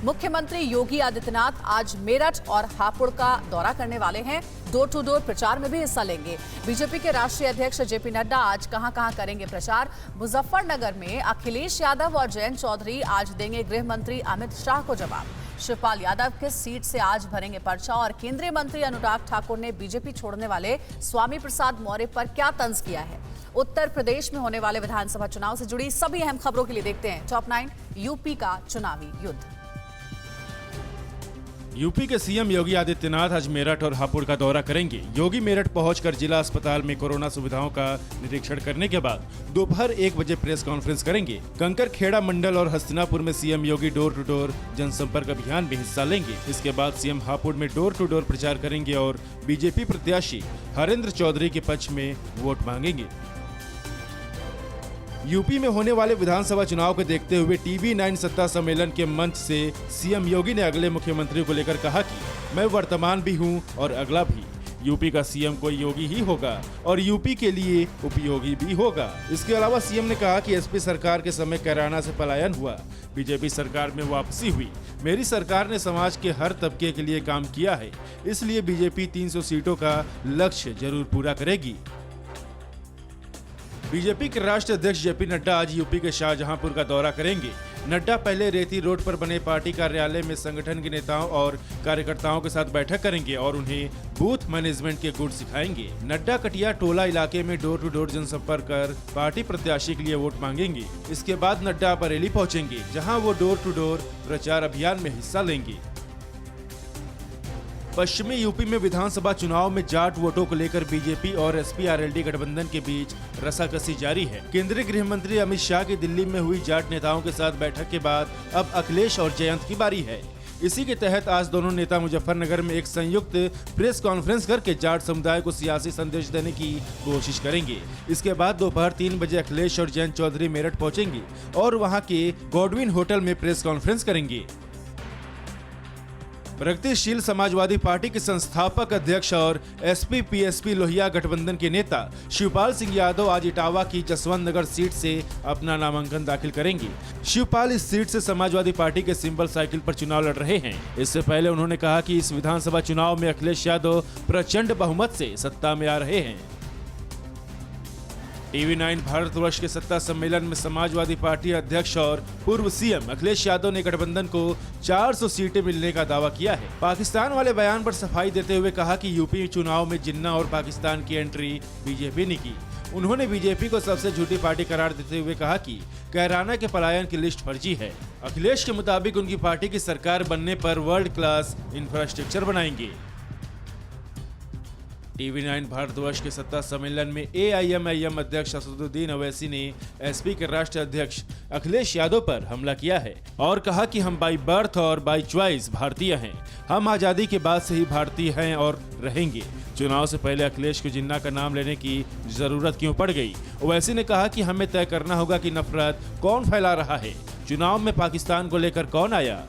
मुख्यमंत्री योगी आदित्यनाथ आज मेरठ और हापुड़ का दौरा करने वाले हैं। डोर टू डोर प्रचार में भी हिस्सा लेंगे। बीजेपी के राष्ट्रीय अध्यक्ष जेपी नड्डा आज कहां करेंगे प्रचार। मुजफ्फरनगर में अखिलेश यादव और जयंत चौधरी आज देंगे गृह मंत्री अमित शाह को जवाब। शिवपाल यादव किस सीट से आज भरेंगे पर्चा और केंद्रीय मंत्री अनुराग ठाकुर ने बीजेपी छोड़ने वाले स्वामी प्रसाद मौर्य पर क्या तंज किया है। उत्तर प्रदेश में होने वाले विधानसभा चुनाव से जुड़ी सभी अहम खबरों के लिए देखते हैं टॉप 9 यूपी का चुनावी युद्ध। यूपी के सीएम योगी आदित्यनाथ आज मेरठ और हापुड़ का दौरा करेंगे। योगी मेरठ पहुंचकर जिला अस्पताल में कोरोना सुविधाओं का निरीक्षण करने के बाद दोपहर 1 बजे प्रेस कॉन्फ्रेंस करेंगे। कंकरखेड़ा मंडल और हस्तिनापुर में CM Yogi door to door जनसंपर्क अभियान में हिस्सा लेंगे। इसके बाद सीएम हापुड़ में डोर टू डोर प्रचार करेंगे और बीजेपी प्रत्याशी हरेंद्र चौधरी के पक्ष में वोट मांगेंगे। यूपी में होने वाले विधानसभा चुनाव को देखते हुए टीवी 9 सत्ता सम्मेलन के मंच से सीएम योगी ने अगले मुख्यमंत्री को लेकर कहा कि मैं वर्तमान भी हूं और अगला भी। यूपी का सीएम कोई योगी ही होगा और यूपी के लिए उपयोगी भी होगा। इसके अलावा सीएम ने कहा कि एसपी सरकार के समय कैराना से पलायन हुआ, बीजेपी सरकार में वापसी हुई। मेरी सरकार ने समाज के हर तबके के लिए काम किया है, इसलिए बीजेपी 300 सीटों का लक्ष्य जरूर पूरा करेगी। बीजेपी के राष्ट्रीय अध्यक्ष जेपी नड्डा आज यूपी के शाहजहांपुर का दौरा करेंगे। नड्डा पहले रेती रोड पर बने पार्टी कार्यालय में संगठन के नेताओं और कार्यकर्ताओं के साथ बैठक करेंगे और उन्हें बूथ मैनेजमेंट के गुण सिखाएंगे। नड्डा कटिया टोला इलाके में डोर टू डोर जनसंपर्क कर पार्टी प्रत्याशी के लिए वोट मांगेंगे। इसके बाद नड्डा बरेली पहुंचेंगे, जहां वो डोर टू डोर प्रचार अभियान में हिस्सा लेंगे। पश्चिमी यूपी में विधानसभा चुनाव में जाट वोटों को लेकर बीजेपी और एसपी-आरएलडी गठबंधन के बीच रसाकसी जारी है। केंद्रीय गृह मंत्री अमित शाह की दिल्ली में हुई जाट नेताओं के साथ बैठक के बाद अब अखिलेश और जयंत की बारी है। इसी के तहत आज दोनों नेता मुजफ्फरनगर में एक संयुक्त प्रेस कॉन्फ्रेंस करके जाट समुदाय को सियासी संदेश देने की कोशिश करेंगे। इसके बाद दोपहर 3 बजे अखिलेश और जयंत चौधरी मेरठ पहुंचेंगे और वहां के गॉडविन होटल में प्रेस कॉन्फ्रेंस करेंगे। प्रगतिशील समाजवादी पार्टी के संस्थापक अध्यक्ष और एसपी-पीएसपी लोहिया गठबंधन के नेता शिवपाल सिंह यादव आज इटावा की जसवंत नगर सीट से अपना नामांकन दाखिल करेंगे। शिवपाल इस सीट से समाजवादी पार्टी के सिंबल साइकिल पर चुनाव लड़ रहे हैं। इससे पहले उन्होंने कहा कि इस विधानसभा चुनाव में अखिलेश यादव प्रचंड बहुमत से सत्ता में आ रहे हैं। टीवी 9 भारतवर्ष के सत्ता सम्मेलन में समाजवादी पार्टी अध्यक्ष और पूर्व सीएम अखिलेश यादव ने गठबंधन को 400 सीटें मिलने का दावा किया है। पाकिस्तान वाले बयान पर सफाई देते हुए कहा कि यूपी चुनाव में जिन्ना और पाकिस्तान की एंट्री बीजेपी ने की। उन्होंने बीजेपी को सबसे झूठी पार्टी करार देते हुए कहा कि कैराना के पलायन की लिस्ट फर्जी है। अखिलेश के मुताबिक उनकी पार्टी की सरकार बनने पर वर्ल्ड क्लास इंफ्रास्ट्रक्चर बनाएंगे। टीवी 9 भारतवर्ष के सत्ता सम्मेलन में एआईएमआईएम अध्यक्ष असदुद्दीन ओवैसी ने एसपी के राष्ट्रीय अध्यक्ष अखिलेश यादव पर हमला किया है और कहा कि हम बाई बर्थ और बाई चॉइस भारतीय हैं। हम आजादी के बाद से ही भारतीय हैं और रहेंगे। चुनाव से पहले अखिलेश को जिन्ना का नाम लेने की जरूरत क्यों पड़ गई। ओवैसी ने कहा कि हमें तय करना होगा कि नफरत कौन फैला रहा है। चुनाव में पाकिस्तान को लेकर कौन आया।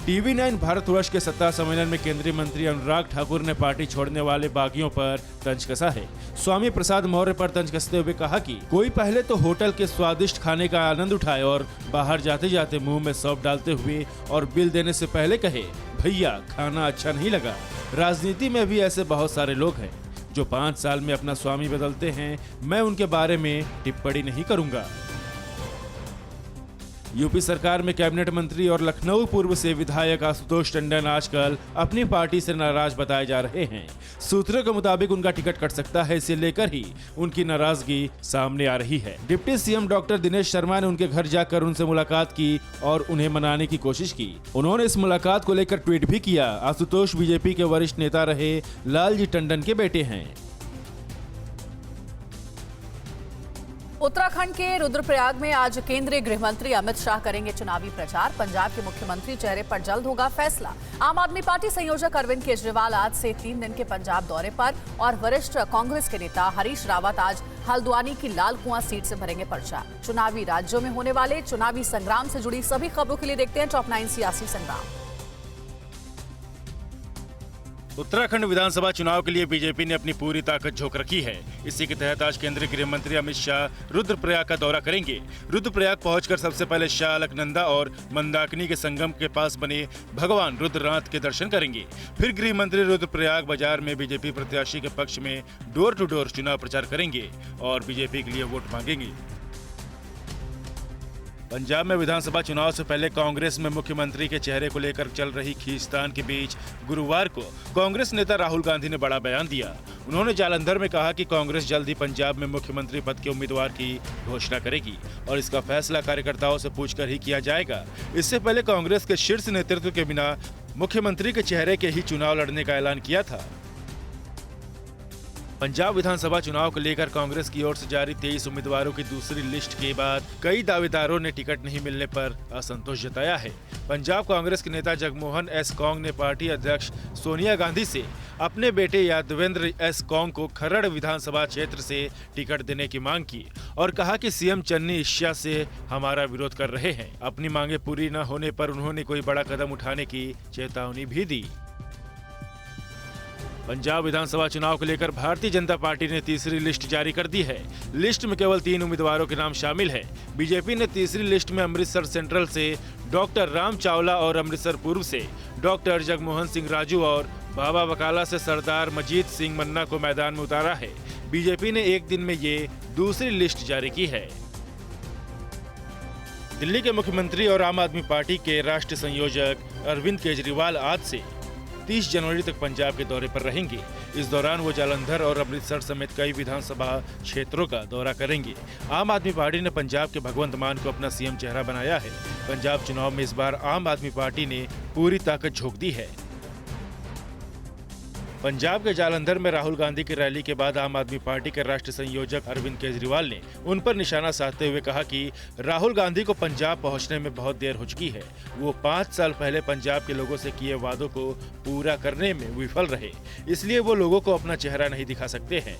टीवी 9 भारतवर्ष के सत्ता सम्मेलन में केंद्रीय मंत्री अनुराग ठाकुर ने पार्टी छोड़ने वाले बागियों पर तंज कसा है। स्वामी प्रसाद मौर्य पर तंज कसते हुए कहा कि कोई पहले तो होटल के स्वादिष्ट खाने का आनंद उठाए और बाहर जाते जाते मुंह में सौंफ डालते हुए और बिल देने से पहले कहे भैया खाना अच्छा नहीं लगा। राजनीति में भी ऐसे बहुत सारे लोग हैं जो 5 साल में अपना स्वामी बदलते हैं। मैं उनके बारे में टिप्पणी नहीं करूंगा। यूपी सरकार में कैबिनेट मंत्री और लखनऊ पूर्व से विधायक आशुतोष टंडन आजकल अपनी पार्टी से नाराज बताए जा रहे हैं। सूत्रों के मुताबिक उनका टिकट कट सकता है, इसे लेकर ही उनकी नाराजगी सामने आ रही है। Deputy CM doctor Dinesh Sharma ने उनके घर जाकर उनसे मुलाकात की और उन्हें मनाने की कोशिश की। उन्होंने इस मुलाकात को लेकर ट्वीट भी किया। आशुतोष बीजेपी के वरिष्ठ नेता रहे लालजी टंडन के बेटे हैं। उत्तराखंड के रुद्रप्रयाग में आज केंद्रीय गृह मंत्री अमित शाह करेंगे चुनावी प्रचार। पंजाब के मुख्यमंत्री चेहरे पर जल्द होगा फैसला। आम आदमी पार्टी संयोजक अरविंद केजरीवाल आज से 3 दिन के पंजाब दौरे पर और वरिष्ठ कांग्रेस के नेता हरीश रावत आज हल्द्वानी की लाल कुआं सीट से भरेंगे पर्चा। चुनावी राज्यों में होने वाले चुनावी संग्राम से जुड़ी सभी खबरों के लिए देखते हैं टॉप 9 सियासी संग्राम। उत्तराखंड विधानसभा चुनाव के लिए बीजेपी ने अपनी पूरी ताकत झोंक रखी है। इसी के तहत आज केंद्रीय गृह मंत्री अमित शाह रुद्रप्रयाग का दौरा करेंगे। रुद्रप्रयाग पहुंचकर सबसे पहले शाह अलकनंदा और मंदाकिनी के संगम के पास बने भगवान रुद्रनाथ के दर्शन करेंगे। फिर गृह मंत्री रुद्रप्रयाग बाजार में बीजेपी प्रत्याशी के पक्ष में डोर टू डोर चुनाव प्रचार करेंगे और बीजेपी के लिए वोट मांगेंगे। पंजाब में विधानसभा चुनाव से पहले कांग्रेस में मुख्यमंत्री के चेहरे को लेकर चल रही खींचतान के बीच गुरुवार को कांग्रेस नेता राहुल गांधी ने बड़ा बयान दिया। उन्होंने जालंधर में कहा कि कांग्रेस जल्द ही पंजाब में मुख्यमंत्री पद के उम्मीदवार की घोषणा करेगी और इसका फैसला कार्यकर्ताओं से पूछकर ही किया जाएगा। इससे पहले कांग्रेस के शीर्ष नेतृत्व के बिना मुख्यमंत्री के चेहरे के ही चुनाव लड़ने का ऐलान किया था। पंजाब विधानसभा चुनाव को लेकर कांग्रेस की ओर से जारी 23 उम्मीदवारों की दूसरी लिस्ट के बाद कई दावेदारों ने टिकट नहीं मिलने पर असंतोष जताया है। पंजाब कांग्रेस के नेता जगमोहन एस कौंग ने पार्टी अध्यक्ष सोनिया गांधी से अपने बेटे यादवेंद्र एस कौंग को खरड़ विधानसभा क्षेत्र से टिकट देने की मांग की और कहा कि सीएम चन्नी इश्या से हमारा विरोध कर रहे हैं। अपनी मांगे पूरी न होने पर उन्होंने कोई बड़ा कदम उठाने की चेतावनी भी दी। पंजाब विधानसभा चुनाव को लेकर भारतीय जनता पार्टी ने तीसरी लिस्ट जारी कर दी है। लिस्ट में केवल 3 उम्मीदवारों के नाम शामिल है। बीजेपी ने तीसरी लिस्ट में अमृतसर सेंट्रल से डॉक्टर राम चावला और अमृतसर पूर्व से डॉक्टर जगमोहन सिंह राजू और बाबा बकाला से सरदार मजीद सिंह मन्ना को मैदान में उतारा है। बीजेपी ने एक दिन में ये दूसरी लिस्ट जारी की है। दिल्ली के मुख्यमंत्री और आम आदमी पार्टी के राष्ट्रीय संयोजक अरविंद केजरीवाल आज से 30 जनवरी तक पंजाब के दौरे पर रहेंगे। इस दौरान वो जालंधर और अमृतसर समेत कई विधानसभा क्षेत्रों का दौरा करेंगे। आम आदमी पार्टी ने पंजाब के भगवंत मान को अपना सीएम चेहरा बनाया है। पंजाब चुनाव में इस बार आम आदमी पार्टी ने पूरी ताकत झोंक दी है। पंजाब के जालंधर में राहुल गांधी की रैली के बाद आम आदमी पार्टी के राष्ट्रीय संयोजक अरविंद केजरीवाल ने उन पर निशाना साधते हुए कहा कि राहुल गांधी को पंजाब पहुंचने में बहुत देर हो चुकी है। वो 5 साल पहले पंजाब के लोगों से किए वादों को पूरा करने में विफल रहे, इसलिए वो लोगों को अपना चेहरा नहीं दिखा सकते हैं।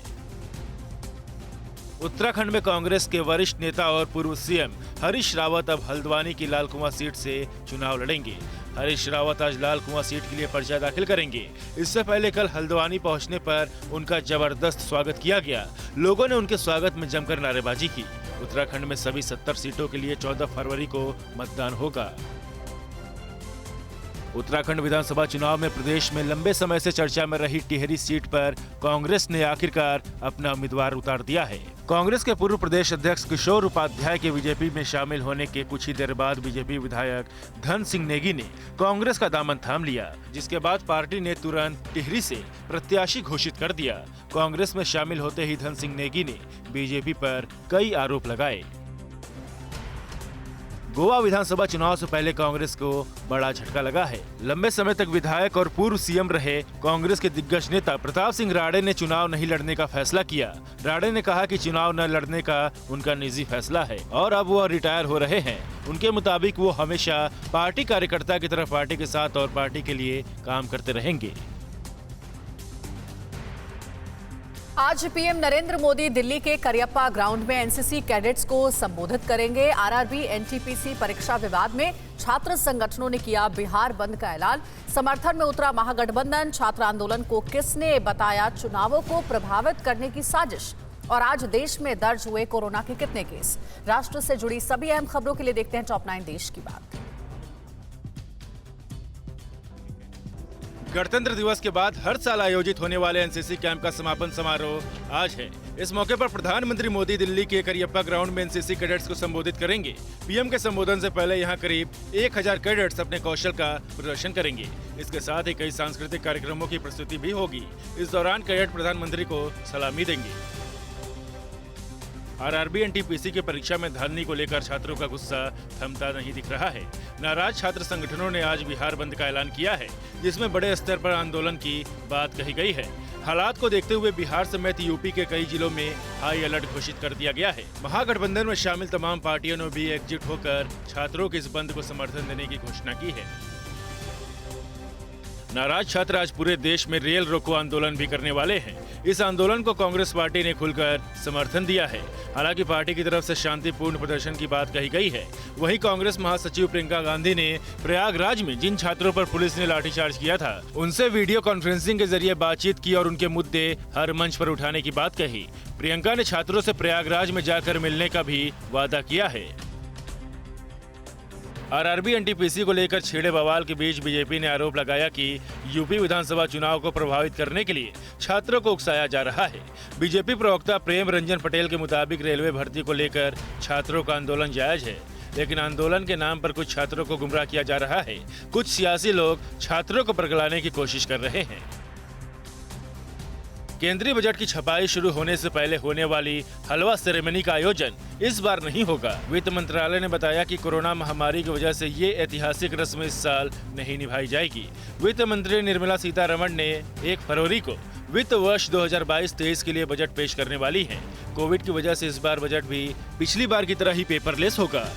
उत्तराखंड में कांग्रेस के वरिष्ठ नेता और पूर्व सीएम हरीश रावत अब हल्द्वानी की लाल कुआं सीट से चुनाव लड़ेंगे। हरीश रावत आज लाल कुआं सीट के लिए पर्चा दाखिल करेंगे। इससे पहले कल हल्द्वानी पहुंचने पर उनका जबरदस्त स्वागत किया गया। लोगों ने उनके स्वागत में जमकर नारेबाजी की। उत्तराखंड में सभी 70 सीटों के लिए 14 फरवरी को मतदान होगा। उत्तराखंड विधानसभा चुनाव में प्रदेश में लंबे समय से चर्चा में रही टिहरी सीट पर कांग्रेस ने आखिरकार अपना उम्मीदवार उतार दिया है। कांग्रेस के पूर्व प्रदेश अध्यक्ष किशोर उपाध्याय के बीजेपी में शामिल होने के कुछ ही देर बाद बीजेपी विधायक धन सिंह नेगी ने कांग्रेस का दामन थाम लिया, जिसके बाद पार्टी ने तुरंत टिहरी से प्रत्याशी घोषित कर दिया। कांग्रेस में शामिल होते ही धन सिंह नेगी ने बीजेपी पर कई आरोप लगाए। गोवा विधानसभा चुनाव से पहले कांग्रेस को बड़ा झटका लगा है। लंबे समय तक विधायक और पूर्व सीएम रहे कांग्रेस के दिग्गज नेता प्रताप सिंह राणे ने चुनाव नहीं लड़ने का फैसला किया। राणे ने कहा कि चुनाव न लड़ने का उनका निजी फैसला है और अब वो रिटायर हो रहे हैं। उनके मुताबिक वो हमेशा पार्टी कार्यकर्ता की तरह पार्टी के साथ और पार्टी के लिए काम करते रहेंगे। आज पीएम नरेंद्र मोदी दिल्ली के करियप्पा ग्राउंड में एनसीसी कैडेट्स को संबोधित करेंगे। आरआरबी एनटीपीसी परीक्षा विवाद में छात्र संगठनों ने किया बिहार बंद का ऐलान। समर्थन में उतरा महागठबंधन। छात्र आंदोलन को किसने बताया चुनावों को प्रभावित करने की साजिश। और आज देश में दर्ज हुए कोरोना के कितने केस। राष्ट्र से जुड़ी सभी अहम खबरों के लिए देखते हैं टॉप 9 देश की बात। गणतंत्र दिवस के बाद हर साल आयोजित होने वाले एनसीसी कैंप का समापन समारोह आज है। इस मौके पर प्रधानमंत्री मोदी दिल्ली के करियप्पा ग्राउंड में एनसीसी कैडेट्स को संबोधित करेंगे। पीएम के संबोधन से पहले यहां करीब 1000 कैडेट्स अपने कौशल का प्रदर्शन करेंगे। इसके साथ ही कई सांस्कृतिक कार्यक्रमों की प्रस्तुति भी होगी। इस दौरान कैडेट प्रधानमंत्री को सलामी देंगे। आरआरबी एनटीपीसी की परीक्षा में धांधली को लेकर छात्रों का गुस्सा थमता नहीं दिख रहा है। नाराज छात्र संगठनों ने आज बिहार बंद का ऐलान किया है, जिसमें बड़े स्तर पर आंदोलन की बात कही गई है। हालात को देखते हुए बिहार समेत यूपी के कई जिलों में हाई अलर्ट घोषित कर दिया गया है। महागठबंधन में शामिल तमाम पार्टियों ने भी एकजुट होकर छात्रों के इस बंद को समर्थन देने की घोषणा की है। नाराज छात्र आज पूरे देश में रेल रोको आंदोलन भी करने वाले हैं। इस आंदोलन को कांग्रेस पार्टी ने खुलकर समर्थन दिया है। हालांकि पार्टी की तरफ से शांतिपूर्ण प्रदर्शन की बात कही गई है। वहीं कांग्रेस महासचिव प्रियंका गांधी ने प्रयागराज में जिन छात्रों पर पुलिस ने लाठीचार्ज किया था, उनसे वीडियो कॉन्फ्रेंसिंग के जरिए बातचीत की और उनके मुद्दे हर मंच पर उठाने की बात कही। प्रियंका ने छात्रों से प्रयागराज में जाकर मिलने का भी वादा किया है। आरआरबी एनटीपीसी को लेकर छिड़े बवाल के बीच बीजेपी ने आरोप लगाया कि यूपी विधानसभा चुनाव को प्रभावित करने के लिए छात्रों को उकसाया जा रहा है। बीजेपी प्रवक्ता प्रेम रंजन पटेल के मुताबिक रेलवे भर्ती को लेकर छात्रों का आंदोलन जायज है, लेकिन आंदोलन के नाम पर कुछ छात्रों को गुमराह किया जा रहा है। कुछ सियासी लोग छात्रों को पगलाने की कोशिश कर रहे हैं। केंद्रीय बजट की छपाई शुरू होने से पहले होने वाली हलवा सेरेमनी का आयोजन इस बार नहीं होगा। वित्त मंत्रालय ने बताया कि कोरोना महामारी की वजह से ये ऐतिहासिक रस्म इस साल नहीं निभाई जाएगी। वित्त मंत्री निर्मला सीतारमण ने 1 फरवरी को वित्त वर्ष 2022-23 के लिए बजट पेश करने वाली हैं। कोविड की वजह से इस बार बजट भी पिछली बार की तरह ही पेपरलेस होगा।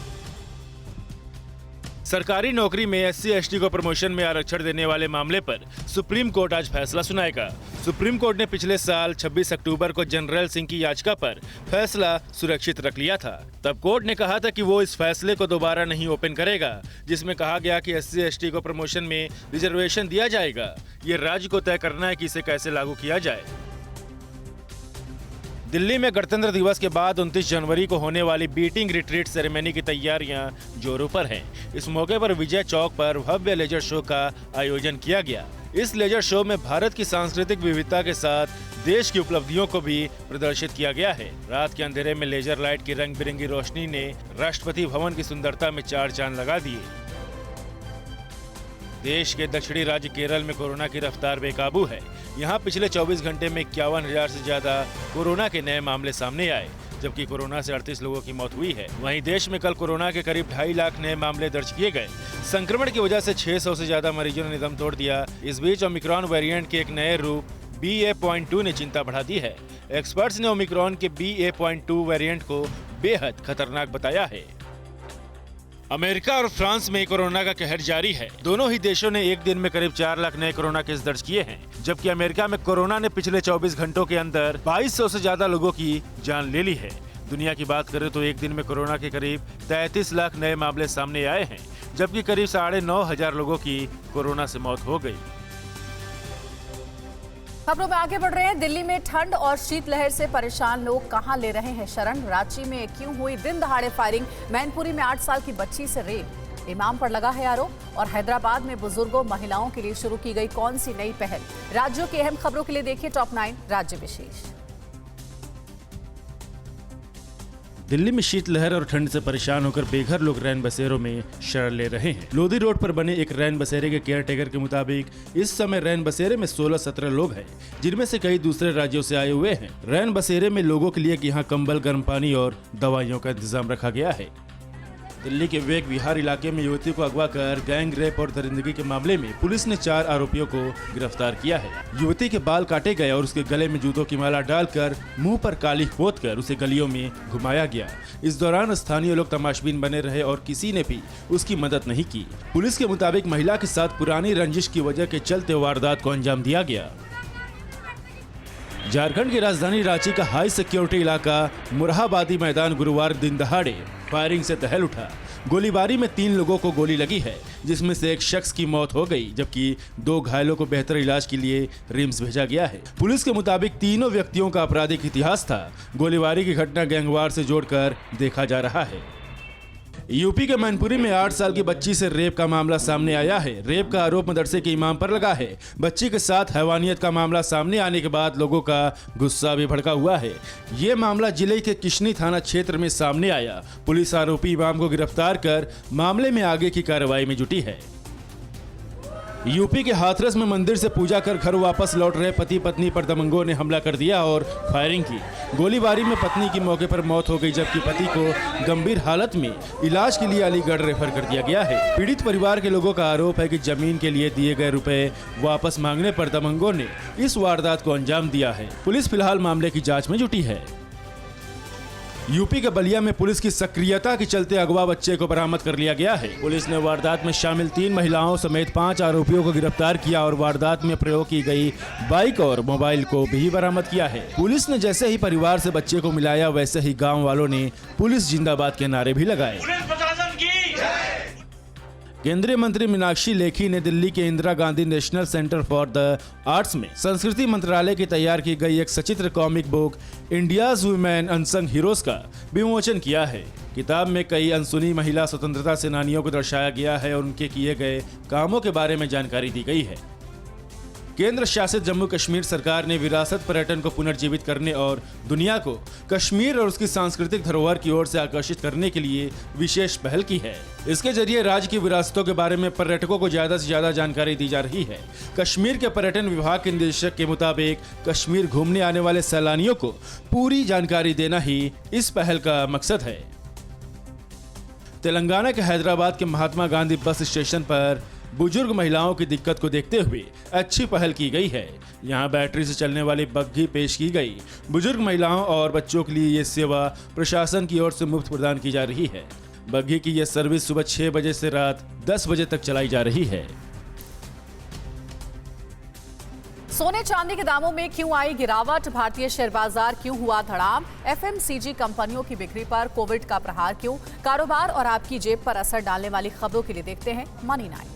सरकारी नौकरी में SC/ST को प्रमोशन में आरक्षण देने वाले मामले पर सुप्रीम कोर्ट आज फैसला सुनाएगा। सुप्रीम कोर्ट ने पिछले साल 26 अक्टूबर को जनरल सिंह की याचिका पर फैसला सुरक्षित रख लिया था। तब कोर्ट ने कहा था कि वो इस फैसले को दोबारा नहीं ओपन करेगा, जिसमें कहा गया कि SC/ST को प्रमोशन में रिजर्वेशन दिया जाएगा। ये राज्य को तय करना है कि इसे कैसे लागू किया जाए। दिल्ली में गणतंत्र दिवस के बाद 29 जनवरी को होने वाली बीटिंग रिट्रीट सेरेमनी की तैयारियां जोरों पर हैं। इस मौके पर विजय चौक पर भव्य लेजर शो का आयोजन किया गया। इस लेजर शो में भारत की सांस्कृतिक विविधता के साथ देश की उपलब्धियों को भी प्रदर्शित किया गया है। रात के अंधेरे में लेजर लाइट की रंग बिरंगी रोशनी ने राष्ट्रपति भवन की सुंदरता में 4 चांद लगा दिए। देश के दक्षिणी राज्य केरल में कोरोना की रफ्तार बेकाबू है। यहाँ पिछले 24 घंटे में 51,000 से ज्यादा कोरोना के नए मामले सामने आए, जबकि कोरोना से 38 लोगों की मौत हुई है। वहीं देश में कल कोरोना के करीब 2.5 लाख नए मामले दर्ज किए गए। संक्रमण की वजह से 600 से ज्यादा मरीजों ने दम तोड़ दिया। इस बीच ओमिक्रॉन वेरिएंट के एक नए रूप BA.2 ने चिंता बढ़ा दी है। एक्सपर्ट्स ने ओमिक्रॉन के BA.2 वेरिएंट को बेहद खतरनाक बताया है। अमेरिका और फ्रांस में कोरोना का कहर जारी है। दोनों ही देशों ने एक दिन में करीब 4 लाख नए कोरोना केस दर्ज किए हैं, जबकि अमेरिका में कोरोना ने पिछले 24 घंटों के अंदर 2200 से ज्यादा लोगों की जान ले ली है। दुनिया की बात करें तो एक दिन में कोरोना के करीब 33 लाख नए मामले सामने आए हैं, जबकि करीब 9,500 लोगों की कोरोना से मौत हो गई। खबरों में आगे बढ़ रहे हैं। दिल्ली में ठंड और शीतलहर से परेशान लोग कहां ले रहे हैं शरण। रांची में क्यों हुई दिन दहाड़े फायरिंग। मैनपुरी में 8 साल की बच्ची से रेप, इमाम पर लगा है आरोप। और हैदराबाद में बुजुर्गों महिलाओं के लिए शुरू की गई कौन सी नई पहल। राज्यों की अहम खबरों के लिए देखिए टॉप 9 राज्य विशेष। दिल्ली में शीतलहर और ठंड से परेशान होकर बेघर लोग रैन बसेरों में शरण ले रहे हैं। लोधी रोड पर बने एक रैन बसेरे के केयरटेकर के मुताबिक इस समय रैन बसेरे में 16-17 लोग हैं, जिनमें से कई दूसरे राज्यों से आए हुए हैं। रैन बसेरे में लोगों के लिए यहाँ कंबल, गर्म पानी और दवाइयों का इंतजाम रखा गया है। दिल्ली के विवेक विहार इलाके में युवती को अगवा कर गैंग रेप और दरिंदगी के मामले में पुलिस ने 4 आरोपियों को गिरफ्तार किया है। युवती के बाल काटे गए और उसके गले में जूतों की माला डालकर मुंह पर कालीख पोतकर उसे गलियों में घुमाया गया। इस दौरान स्थानीय लोग तमाशबीन बने रहे और किसी ने भी उसकी मदद नहीं की। पुलिस के मुताबिक महिला के साथ पुरानी रंजिश की वजह के चलते वारदात को अंजाम दिया गया। झारखंड की राजधानी रांची का हाई सिक्योरिटी इलाका मुरहाबादी मैदान गुरुवार दिन दहाड़े फायरिंग से दहल उठा। गोलीबारी में 3 लोगों को गोली लगी है, जिसमें से एक शख्स की मौत हो गई, जबकि 2 घायलों को बेहतर इलाज के लिए रिम्स भेजा गया है। पुलिस के मुताबिक तीनों व्यक्तियों का आपराधिक इतिहास था। गोलीबारी की घटना गैंगवार से जोड़कर देखा जा रहा है। यूपी के मैनपुरी में 8 साल की बच्ची से रेप का मामला सामने आया है। रेप का आरोप मदरसे के इमाम पर लगा है। बच्ची के साथ हैवानियत का मामला सामने आने के बाद लोगों का गुस्सा भी भड़का हुआ है। ये मामला जिले के किशनी थाना क्षेत्र में सामने आया। पुलिस आरोपी इमाम को गिरफ्तार कर मामले में आगे की कार्रवाई में जुटी है। यूपी के हाथरस में मंदिर से पूजा कर घर वापस लौट रहे पति पत्नी पर दबंगों ने हमला कर दिया और फायरिंग की। गोलीबारी में पत्नी की मौके पर मौत हो गई, जबकि पति को गंभीर हालत में इलाज के लिए अलीगढ़ रेफर कर दिया गया है। पीड़ित परिवार के लोगों का आरोप है कि जमीन के लिए दिए गए रुपए वापस मांगने पर दबंगों ने इस वारदात को अंजाम दिया है। पुलिस फिलहाल मामले की जाँच में जुटी है। यूपी के बलिया में पुलिस की सक्रियता के चलते अगवा बच्चे को बरामद कर लिया गया है। पुलिस ने वारदात में शामिल 3 महिलाओं समेत 5 आरोपियों को गिरफ्तार किया और वारदात में प्रयोग की गई बाइक और मोबाइल को भी बरामद किया है। पुलिस ने जैसे ही परिवार से बच्चे को मिलाया, वैसे ही गाँव वालों ने पुलिस जिंदाबाद के नारे भी लगाए। केंद्रीय मंत्री मीनाक्षी लेखी ने दिल्ली के Indira Gandhi national centre for the arts में संस्कृति मंत्रालय की तैयार की गई एक सचित्र comic book India's women unsung heroes का विमोचन किया है। किताब में कई अनसुनी महिला स्वतंत्रता सेनानियों को दर्शाया गया है और उनके किए गए कामों के बारे में जानकारी दी गई है। केंद्र शासित जम्मू कश्मीर सरकार ने विरासत पर्यटन को पुनर्जीवित करने और दुनिया को कश्मीर और उसकी सांस्कृतिक धरोहर की ओर से आकर्षित करने के लिए विशेष पहल की है। इसके जरिए राज्य की विरासतों के बारे में पर्यटकों को ज्यादा से ज्यादा जानकारी दी जा रही है। कश्मीर के पर्यटन विभाग के निदेशक के मुताबिक कश्मीर घूमने आने वाले सैलानियों को पूरी जानकारी देना ही इस पहल का मकसद है। तेलंगाना के हैदराबाद के महात्मा गांधी बस स्टेशन पर बुजुर्ग महिलाओं की दिक्कत को देखते हुए अच्छी पहल की गई है। यहां बैटरी से चलने वाली बग्घी पेश की गई। बुजुर्ग महिलाओं और बच्चों के लिए ये सेवा प्रशासन की ओर से मुफ्त प्रदान की जा रही है। बग्घी की यह सर्विस सुबह 6 बजे से रात 10 बजे तक चलाई जा रही है। सोने चांदी के दामों में क्यों आई गिरावट, भारतीय शेयर बाजार क्यों हुआ धड़ाम, एफएमसीजी कंपनियों की बिक्री पर कोविड का प्रहार क्यों, कारोबार और आपकी जेब पर असर डालने वाली खबरों के लिए देखते हैं मनी 9।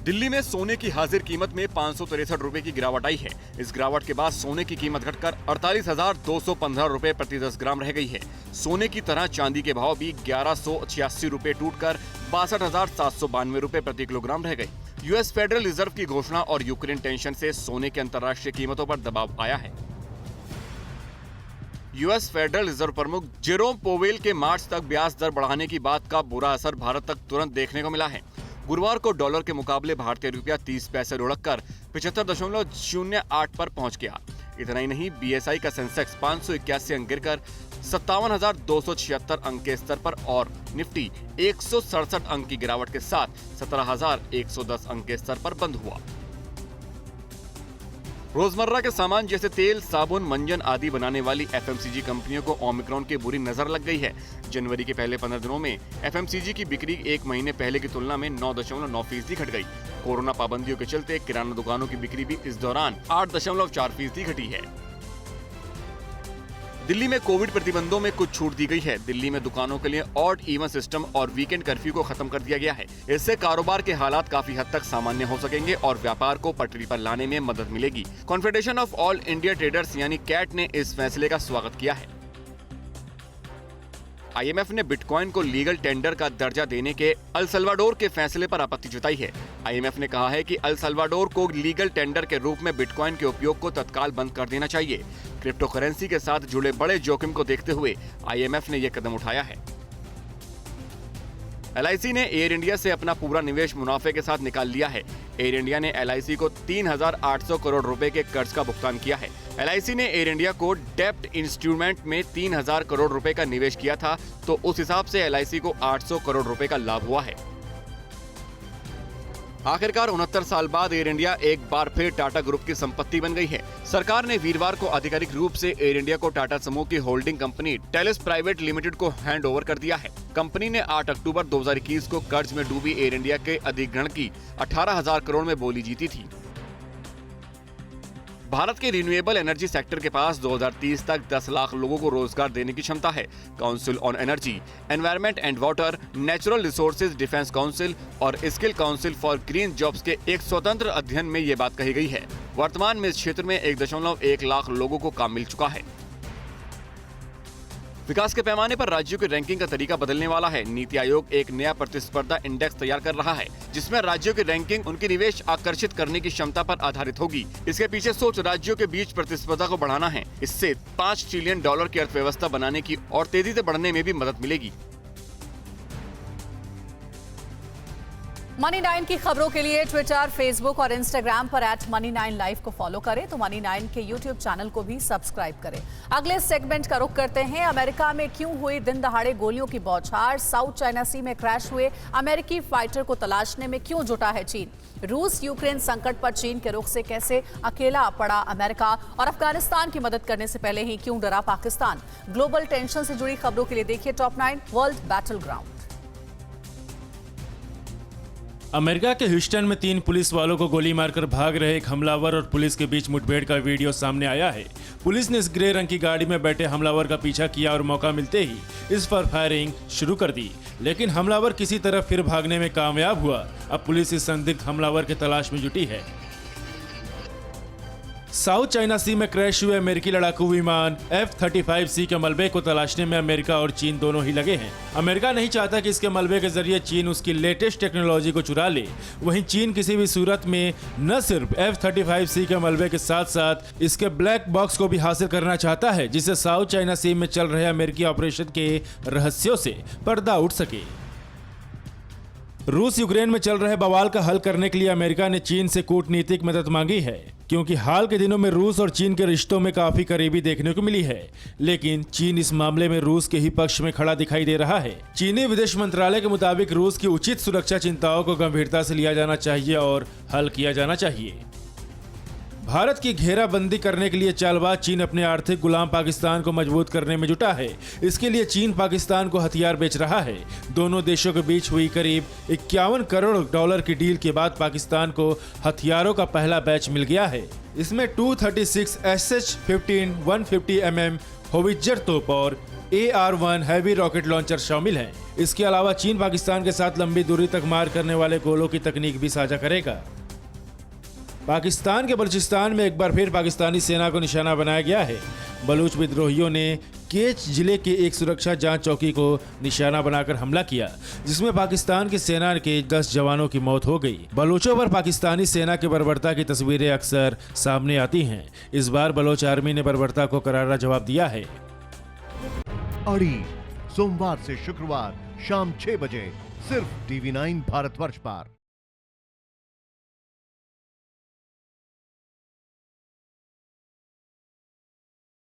दिल्ली में सोने की हाजिर कीमत में 563 रुपए की गिरावट आई है। इस गिरावट के बाद सोने की कीमत घटकर 48,215 रुपए प्रति 10 ग्राम रह गई है। सोने की तरह चांदी के भाव भी 1186 रुपए टूटकर 62,792 रुपए प्रति किलोग्राम रह गई। यूएस फेडरल रिजर्व की घोषणा और यूक्रेन टेंशन से सोने की अंतर्राष्ट्रीय कीमतों पर दबाव आया है। यूएस फेडरल रिजर्व प्रमुख जेरोम पोवेल के मार्च तक ब्याज दर बढ़ाने की बात का बुरा असर भारत तक तुरंत देखने को मिला है। गुरुवार को डॉलर के मुकाबले भारतीय रुपया 30 पैसे लुढ़ककर 75.08 पर पहुंच गया। इतना ही नहीं, बीएसई का सेंसेक्स 581 अंक गिरकर 57,276 अंक के स्तर पर और निफ्टी 167 अंक की गिरावट के साथ 17,110 अंक के स्तर पर बंद हुआ। रोजमर्रा के सामान जैसे तेल, साबुन, मंजन आदि बनाने वाली एफएमसीजी कंपनियों को ओमिक्रॉन की बुरी नजर लग गई है। जनवरी के पहले 15 दिनों में एफएमसीजी की बिक्री एक महीने पहले की तुलना में 9.9% घट गई। कोरोना पाबंदियों के चलते किराना दुकानों की बिक्री भी इस दौरान 8.4% घटी है। दिल्ली में कोविड प्रतिबंधों में कुछ छूट दी गई है। दिल्ली में दुकानों के लिए ऑड इवन सिस्टम और वीकेंड कर्फ्यू को खत्म कर दिया गया है। इससे कारोबार के हालात काफी हद तक सामान्य हो सकेंगे और व्यापार को पटरी पर लाने में मदद मिलेगी। Confederation of all India traders यानी कैट ने इस फैसले का स्वागत किया है। आईएमएफ ने बिटकॉइन को लीगल टेंडर का दर्जा देने के अल सल्वाडोर के फैसले पर आपत्ति जताई है। आईएमएफ ने कहा है कि अल सल्वाडोर को लीगल टेंडर के रूप में बिटकॉइन के उपयोग को तत्काल बंद कर देना चाहिए। क्रिप्टो करेंसी के साथ जुड़े बड़े जोखिम को देखते हुए आईएमएफ ने यह कदम उठाया है। एलआईसी ने एयर इंडिया से अपना पूरा निवेश मुनाफे के साथ निकाल लिया है। एयर इंडिया ने एलआईसी को 3,800 करोड़ रुपए के कर्ज का भुगतान किया है। एलआईसी ने एयर इंडिया को डेप्ट इंस्ट्रूमेंट में 3,000 करोड़ रुपए का निवेश किया था, तो उस हिसाब से एलआईसी को 800 करोड़ रुपए का लाभ हुआ है। आखिरकार 69 साल बाद एयर इंडिया एक बार फिर टाटा ग्रुप की संपत्ति बन गई है। सरकार ने वीरवार को आधिकारिक रूप से एयर इंडिया को टाटा समूह की holding company Tellis private limited को हैंड ओवर कर दिया है। कंपनी ने 8 अक्टूबर 2021 को कर्ज में डूबी एयर इंडिया के अधिग्रहण की 18,000 करोड़ में बोली जीती थी। भारत के रिन्यूएबल एनर्जी सेक्टर के पास 2030 तक 10 लाख लोगों को रोजगार देने की क्षमता है। Council on energy, environment and water, natural resources defence council और skill council for green jobs के एक स्वतंत्र अध्ययन में ये बात कही गई है। वर्तमान में इस क्षेत्र में 1.1 लाख लोगों को काम मिल चुका है। विकास के पैमाने पर राज्यों की रैंकिंग का तरीका बदलने वाला है। नीति आयोग एक नया प्रतिस्पर्धा इंडेक्स तैयार कर रहा है, जिसमें राज्यों की रैंकिंग उनकी निवेश आकर्षित करने की क्षमता पर आधारित होगी। इसके पीछे सोच राज्यों के बीच प्रतिस्पर्धा को बढ़ाना है। इससे $5 ट्रिलियन की अर्थव्यवस्था बनाने की और तेजी से बढ़ने में भी मदद मिलेगी। मनी 9 की खबरों के लिए ट्विटर, फेसबुक और इंस्टाग्राम पर @money9 लाइव को फॉलो करें तो मनी 9 के यूट्यूब चैनल को भी सब्सक्राइब करें। अगले सेगमेंट का रुख करते हैं। अमेरिका में क्यों हुई दिन दहाड़े गोलियों की बौछार? साउथ चाइना सी में क्रैश हुए अमेरिकी फाइटर को तलाशने में क्यों जुटा है चीन? रूस यूक्रेन संकट पर चीन के रुख से कैसे अकेला पड़ा अमेरिका? और अफगानिस्तान की मदद करने से पहले ही क्यों डरा पाकिस्तान? ग्लोबल टेंशन से जुड़ी खबरों के लिए देखिए top 9 world battle ground. America के ह्यूस्टन में 3 पुलिस वालों को गोली मारकर भाग रहे एक हमलावर और पुलिस के बीच मुठभेड़ का वीडियो सामने आया है। पुलिस ने इस ग्रे रंग की गाड़ी में बैठे हमलावर का पीछा किया और मौका मिलते ही इस पर फायरिंग शुरू कर दी, लेकिन हमलावर किसी तरह फिर भागने में कामयाब हुआ। अब पुलिस इस संदिग्ध हमलावर की तलाश में जुटी है। साउथ चाइना सी में क्रैश हुए अमेरिकी लड़ाकू विमान F-35C के मलबे को तलाशने में अमेरिका और चीन दोनों ही लगे हैं। अमेरिका नहीं चाहता कि इसके मलबे के जरिए चीन उसकी लेटेस्ट टेक्नोलॉजी को चुरा ले। वहीं चीन किसी भी सूरत में न सिर्फ F-35C के मलबे के साथ साथ इसके ब्लैक बॉक्स को भी हासिल करना चाहता है, जिससे साउथ चाइना सी में चल रहे अमेरिकी ऑपरेशन के रहस्यों से पर्दा उठ सके। रूस यूक्रेन में चल रहे बवाल का हल करने के लिए अमेरिका ने चीन से कूटनीतिक मदद मांगी है, क्योंकि हाल के दिनों में रूस और चीन के रिश्तों में काफी करीबी देखने को मिली है। लेकिन चीन इस मामले में रूस के ही पक्ष में खड़ा दिखाई दे रहा है। चीनी विदेश मंत्रालय के मुताबिक रूस की उचित सुरक्षा चिंताओं को गंभीरता से लिया जाना चाहिए और हल किया जाना चाहिए। भारत की घेराबंदी करने के लिए चालबाज चीन अपने आर्थिक गुलाम पाकिस्तान को मजबूत करने में जुटा है। इसके लिए चीन पाकिस्तान को हथियार बेच रहा है। दोनों देशों के बीच हुई करीब 51 करोड़ डॉलर की डील के बाद पाकिस्तान को हथियारों का पहला बैच मिल गया है। इसमें 236 SH-15 150 mm होवित्जर तोप और AR-1 हैवी रॉकेट लॉन्चर शामिल हैं। इसके अलावा चीन पाकिस्तान के साथ लंबी दूरी तक मार करने वाले गोलों की तकनीक भी साझा करेगा। पाकिस्तान के बलूचिस्तान में एक बार फिर पाकिस्तानी सेना को निशाना बनाया गया है। बलूच विद्रोहियों ने केच जिले के एक सुरक्षा जांच चौकी को निशाना बनाकर हमला किया, जिसमें पाकिस्तान की सेना के 10 जवानों की मौत हो गई। बलूचों पर पाकिस्तानी सेना की बर्बरता की तस्वीरें अक्सर सामने आती हैं। इस बार बलोच आर्मी ने बर्बरता को करारा जवाब दिया है। अड़ी सोमवार से शुक्रवार शाम 6 बजे सिर्फ TV9 भारतवर्ष पर।